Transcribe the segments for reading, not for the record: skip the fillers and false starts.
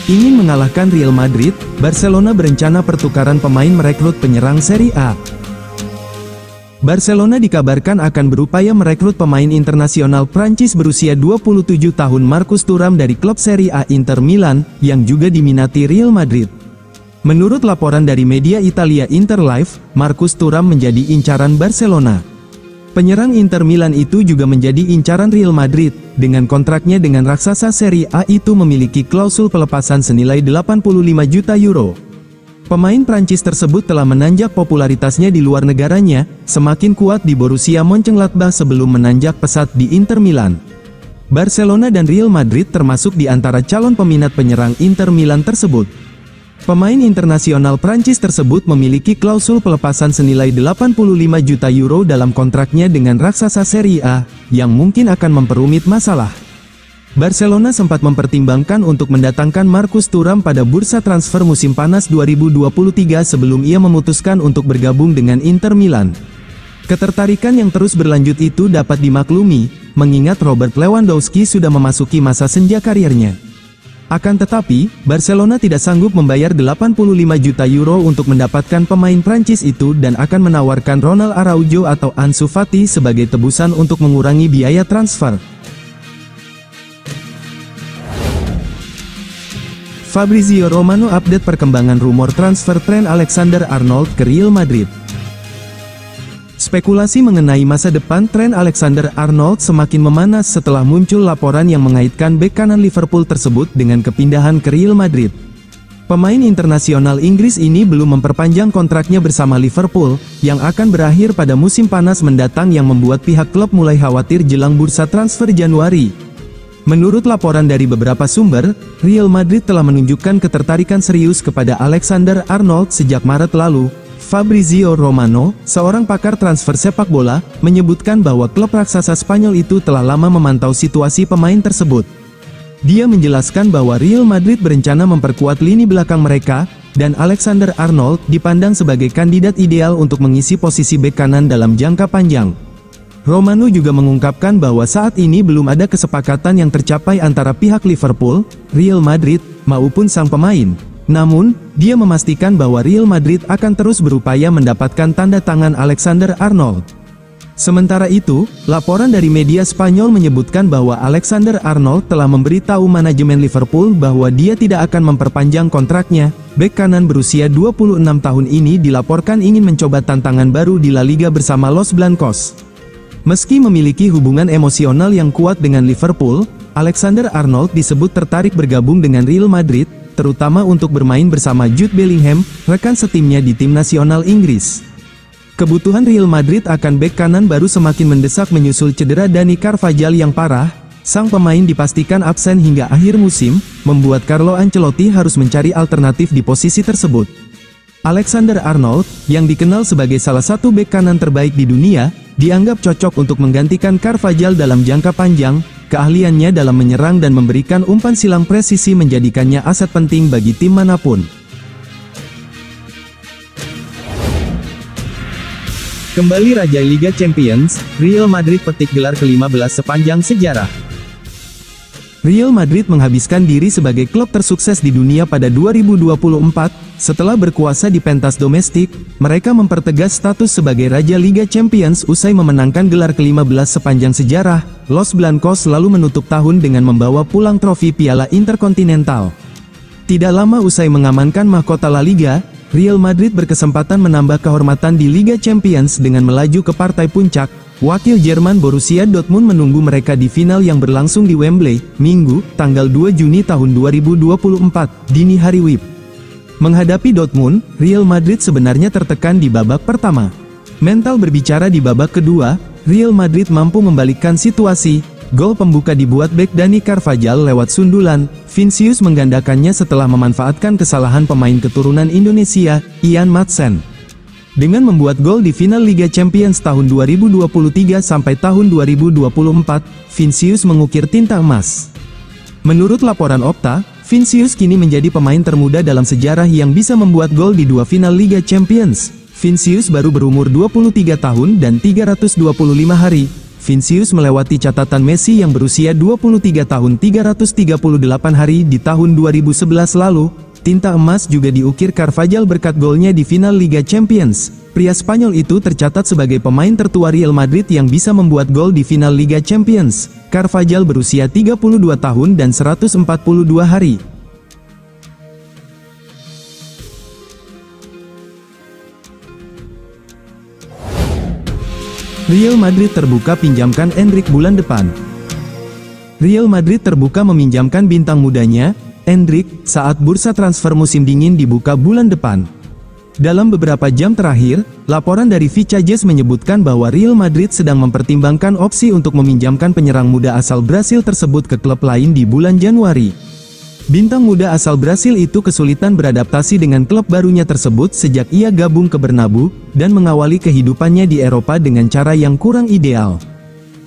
Ingin mengalahkan Real Madrid, Barcelona berencana pertukaran pemain merekrut penyerang Serie A. Barcelona dikabarkan akan berupaya merekrut pemain internasional Prancis berusia 27 tahun Marcus Thuram dari klub Serie A Inter Milan, yang juga diminati Real Madrid. Menurut laporan dari media Italia Interlife, Marcus Thuram menjadi incaran Barcelona. Penyerang Inter Milan itu juga menjadi incaran Real Madrid, dengan kontraknya dengan raksasa Serie A itu memiliki klausul pelepasan senilai 85 juta euro. Pemain Prancis tersebut telah menanjak popularitasnya di luar negaranya, semakin kuat di Borussia Mönchengladbach sebelum menanjak pesat di Inter Milan. Barcelona dan Real Madrid termasuk di antara calon peminat penyerang Inter Milan tersebut. Pemain internasional Prancis tersebut memiliki klausul pelepasan senilai 85 juta euro dalam kontraknya dengan raksasa Serie A, yang mungkin akan memperumit masalah. Barcelona sempat mempertimbangkan untuk mendatangkan Marcus Thuram pada bursa transfer musim panas 2023 sebelum ia memutuskan untuk bergabung dengan Inter Milan. Ketertarikan yang terus berlanjut itu dapat dimaklumi, mengingat Robert Lewandowski sudah memasuki masa senja karirnya. Akan tetapi, Barcelona tidak sanggup membayar 85 juta euro untuk mendapatkan pemain Prancis itu dan akan menawarkan Ronald Araujo atau Ansu Fati sebagai tebusan untuk mengurangi biaya transfer. Fabrizio Romano update perkembangan rumor transfer Trent Alexander-Arnold ke Real Madrid. Spekulasi mengenai masa depan Trent Alexander-Arnold semakin memanas setelah muncul laporan yang mengaitkan bek kanan Liverpool tersebut dengan kepindahan ke Real Madrid. Pemain internasional Inggris ini belum memperpanjang kontraknya bersama Liverpool, yang akan berakhir pada musim panas mendatang yang membuat pihak klub mulai khawatir jelang bursa transfer Januari. Menurut laporan dari beberapa sumber, Real Madrid telah menunjukkan ketertarikan serius kepada Alexander-Arnold sejak Maret lalu. Fabrizio Romano, seorang pakar transfer sepak bola, menyebutkan bahwa klub raksasa Spanyol itu telah lama memantau situasi pemain tersebut. Dia menjelaskan bahwa Real Madrid berencana memperkuat lini belakang mereka, dan Alexander-Arnold dipandang sebagai kandidat ideal untuk mengisi posisi bek kanan dalam jangka panjang. Romano juga mengungkapkan bahwa saat ini belum ada kesepakatan yang tercapai antara pihak Liverpool, Real Madrid, maupun sang pemain. Namun, dia memastikan bahwa Real Madrid akan terus berupaya mendapatkan tanda tangan Alexander-Arnold. Sementara itu, laporan dari media Spanyol menyebutkan bahwa Alexander-Arnold telah memberitahu manajemen Liverpool bahwa dia tidak akan memperpanjang kontraknya. Bek kanan berusia 26 tahun ini dilaporkan ingin mencoba tantangan baru di La Liga bersama Los Blancos. Meski memiliki hubungan emosional yang kuat dengan Liverpool, Alexander-Arnold disebut tertarik bergabung dengan Real Madrid, terutama untuk bermain bersama Jude Bellingham, rekan setimnya di tim nasional Inggris. Kebutuhan Real Madrid akan bek kanan baru semakin mendesak menyusul cedera Dani Carvajal yang parah. Sang pemain dipastikan absen hingga akhir musim, membuat Carlo Ancelotti harus mencari alternatif di posisi tersebut. Alexander-Arnold, yang dikenal sebagai salah satu bek kanan terbaik di dunia, dianggap cocok untuk menggantikan Carvajal dalam jangka panjang. Keahliannya dalam menyerang dan memberikan umpan silang presisi menjadikannya aset penting bagi tim manapun. Kembali Raja Liga Champions, Real Madrid petik gelar ke-15 sepanjang sejarah. Real Madrid menghabiskan diri sebagai klub tersukses di dunia pada 2024, setelah berkuasa di pentas domestik, mereka mempertegas status sebagai Raja Liga Champions usai memenangkan gelar ke-15 sepanjang sejarah. Los Blancos lalu menutup tahun dengan membawa pulang trofi Piala Intercontinental. Tidak lama usai mengamankan mahkota La Liga, Real Madrid berkesempatan menambah kehormatan di Liga Champions dengan melaju ke partai puncak. Wakil Jerman Borussia Dortmund menunggu mereka di final yang berlangsung di Wembley, Minggu, tanggal 2 Juni tahun 2024, dini hari WIB. Menghadapi Dortmund, Real Madrid sebenarnya tertekan di babak pertama. Mental berbicara di babak kedua, Real Madrid mampu membalikkan situasi. Gol pembuka dibuat bek Dani Carvajal lewat sundulan. Vinicius menggandakannya setelah memanfaatkan kesalahan pemain keturunan Indonesia, Ian Madsen. Dengan membuat gol di final Liga Champions tahun 2023 sampai tahun 2024, Vinicius mengukir tinta emas. Menurut laporan Opta, Vinicius kini menjadi pemain termuda dalam sejarah yang bisa membuat gol di dua final Liga Champions. Vinicius baru berumur 23 tahun dan 325 hari. Vinicius melewati catatan Messi yang berusia 23 tahun 338 hari di tahun 2011 lalu. Tinta emas juga diukir Carvajal berkat golnya di final Liga Champions. Pria Spanyol itu tercatat sebagai pemain tertua Real Madrid yang bisa membuat gol di final Liga Champions. Carvajal berusia 32 tahun dan 142 hari. Real Madrid terbuka pinjamkan Endrick bulan depan. Real Madrid terbuka meminjamkan bintang mudanya, Endrick, saat bursa transfer musim dingin dibuka bulan depan. Dalam beberapa jam terakhir, laporan dari Vicajes menyebutkan bahwa Real Madrid sedang mempertimbangkan opsi untuk meminjamkan penyerang muda asal Brasil tersebut ke klub lain di bulan Januari. Bintang muda asal Brasil itu kesulitan beradaptasi dengan klub barunya tersebut sejak ia gabung ke Bernabeu, dan mengawali kehidupannya di Eropa dengan cara yang kurang ideal.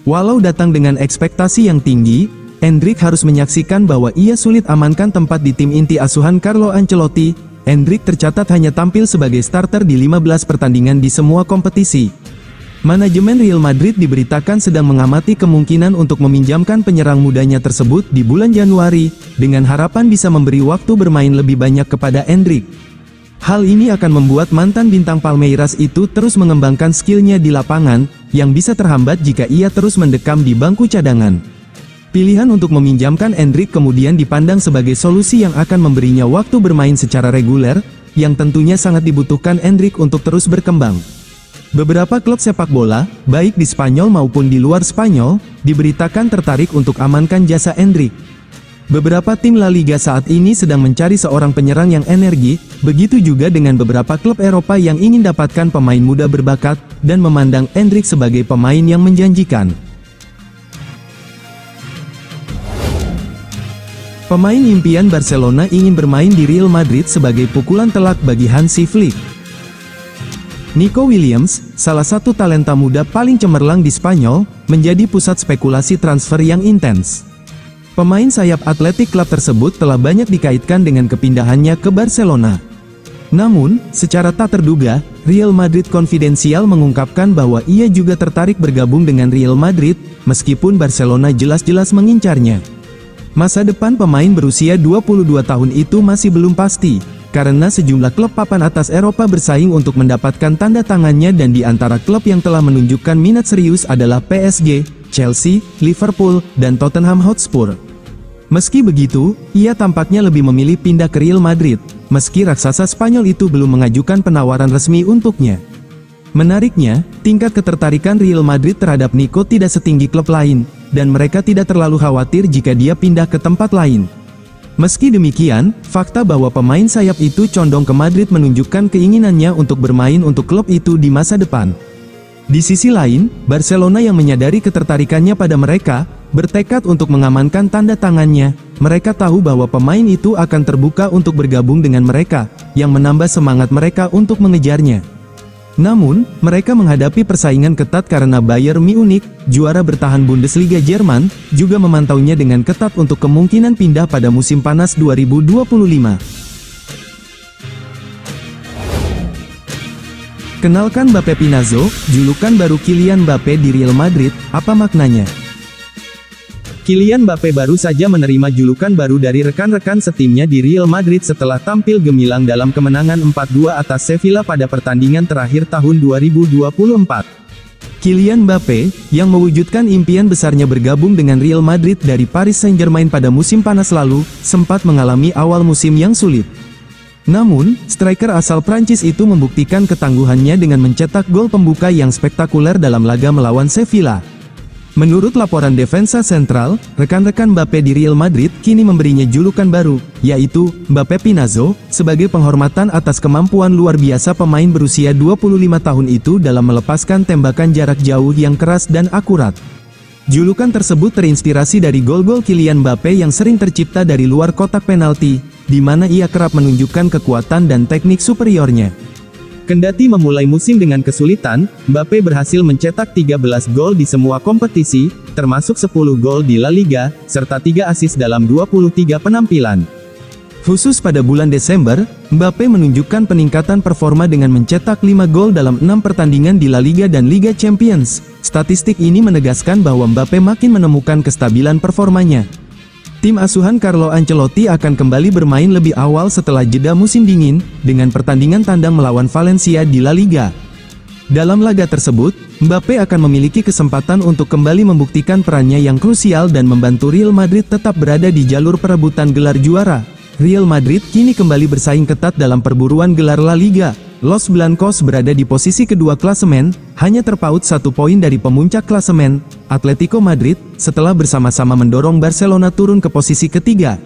Walau datang dengan ekspektasi yang tinggi, Endrick harus menyaksikan bahwa ia sulit amankan tempat di tim inti asuhan Carlo Ancelotti. Endrick tercatat hanya tampil sebagai starter di 15 pertandingan di semua kompetisi. Manajemen Real Madrid diberitakan sedang mengamati kemungkinan untuk meminjamkan penyerang mudanya tersebut di bulan Januari, dengan harapan bisa memberi waktu bermain lebih banyak kepada Endrick. Hal ini akan membuat mantan bintang Palmeiras itu terus mengembangkan skillnya di lapangan, yang bisa terhambat jika ia terus mendekam di bangku cadangan. Pilihan untuk meminjamkan Endrick kemudian dipandang sebagai solusi yang akan memberinya waktu bermain secara reguler, yang tentunya sangat dibutuhkan Endrick untuk terus berkembang. Beberapa klub sepak bola, baik di Spanyol maupun di luar Spanyol, diberitakan tertarik untuk amankan jasa Endrick. Beberapa tim La Liga saat ini sedang mencari seorang penyerang yang energi, begitu juga dengan beberapa klub Eropa yang ingin dapatkan pemain muda berbakat, dan memandang Endrick sebagai pemain yang menjanjikan. Pemain impian Barcelona ingin bermain di Real Madrid sebagai pukulan telak bagi Hansi Flick. Nico Williams, salah satu talenta muda paling cemerlang di Spanyol, menjadi pusat spekulasi transfer yang intens. Pemain sayap Athletic Club tersebut telah banyak dikaitkan dengan kepindahannya ke Barcelona. Namun, secara tak terduga, Real Madrid Konfidensial mengungkapkan bahwa ia juga tertarik bergabung dengan Real Madrid, meskipun Barcelona jelas-jelas mengincarnya. Masa depan pemain berusia 22 tahun itu masih belum pasti, karena sejumlah klub papan atas Eropa bersaing untuk mendapatkan tanda tangannya, dan di antara klub yang telah menunjukkan minat serius adalah PSG, Chelsea, Liverpool, dan Tottenham Hotspur. Meski begitu, ia tampaknya lebih memilih pindah ke Real Madrid, meski raksasa Spanyol itu belum mengajukan penawaran resmi untuknya. Menariknya, tingkat ketertarikan Real Madrid terhadap Nico tidak setinggi klub lain, dan mereka tidak terlalu khawatir jika dia pindah ke tempat lain. Meski demikian, fakta bahwa pemain sayap itu condong ke Madrid menunjukkan keinginannya untuk bermain untuk klub itu di masa depan. Di sisi lain, Barcelona yang menyadari ketertarikannya pada mereka, bertekad untuk mengamankan tanda tangannya. Mereka tahu bahwa pemain itu akan terbuka untuk bergabung dengan mereka, yang menambah semangat mereka untuk mengejarnya. Namun, mereka menghadapi persaingan ketat karena Bayern Munich, juara bertahan Bundesliga Jerman, juga memantaunya dengan ketat untuk kemungkinan pindah pada musim panas 2025. Kenalkan Mbappé Pinazzo, julukan baru Kylian Mbappé di Real Madrid, apa maknanya? Kylian Mbappé baru saja menerima julukan baru dari rekan-rekan setimnya di Real Madrid setelah tampil gemilang dalam kemenangan 4-2 atas Sevilla pada pertandingan terakhir tahun 2024. Kylian Mbappé, yang mewujudkan impian besarnya bergabung dengan Real Madrid dari Paris Saint-Germain pada musim panas lalu, sempat mengalami awal musim yang sulit. Namun, striker asal Prancis itu membuktikan ketangguhannya dengan mencetak gol pembuka yang spektakuler dalam laga melawan Sevilla. Menurut laporan Defensa Central, rekan-rekan Mbappé di Real Madrid kini memberinya julukan baru, yaitu Mbappé Pinazzo, sebagai penghormatan atas kemampuan luar biasa pemain berusia 25 tahun itu dalam melepaskan tembakan jarak jauh yang keras dan akurat. Julukan tersebut terinspirasi dari gol-gol Kylian Mbappé yang sering tercipta dari luar kotak penalti, di mana ia kerap menunjukkan kekuatan dan teknik superiornya. Kendati memulai musim dengan kesulitan, Mbappé berhasil mencetak 13 gol di semua kompetisi, termasuk 10 gol di La Liga, serta 3 assist dalam 23 penampilan. Khusus pada bulan Desember, Mbappe menunjukkan peningkatan performa dengan mencetak 5 gol dalam 6 pertandingan di La Liga dan Liga Champions. Statistik ini menegaskan bahwa Mbappe makin menemukan kestabilan performanya. Tim asuhan Carlo Ancelotti akan kembali bermain lebih awal setelah jeda musim dingin, dengan pertandingan tandang melawan Valencia di La Liga. Dalam laga tersebut, Mbappe akan memiliki kesempatan untuk kembali membuktikan perannya yang krusial dan membantu Real Madrid tetap berada di jalur perebutan gelar juara. Real Madrid kini kembali bersaing ketat dalam perburuan gelar La Liga. Los Blancos berada di posisi kedua klasemen, hanya terpaut 1 poin dari pemuncak klasemen, Atletico Madrid, setelah bersama-sama mendorong Barcelona turun ke posisi ketiga.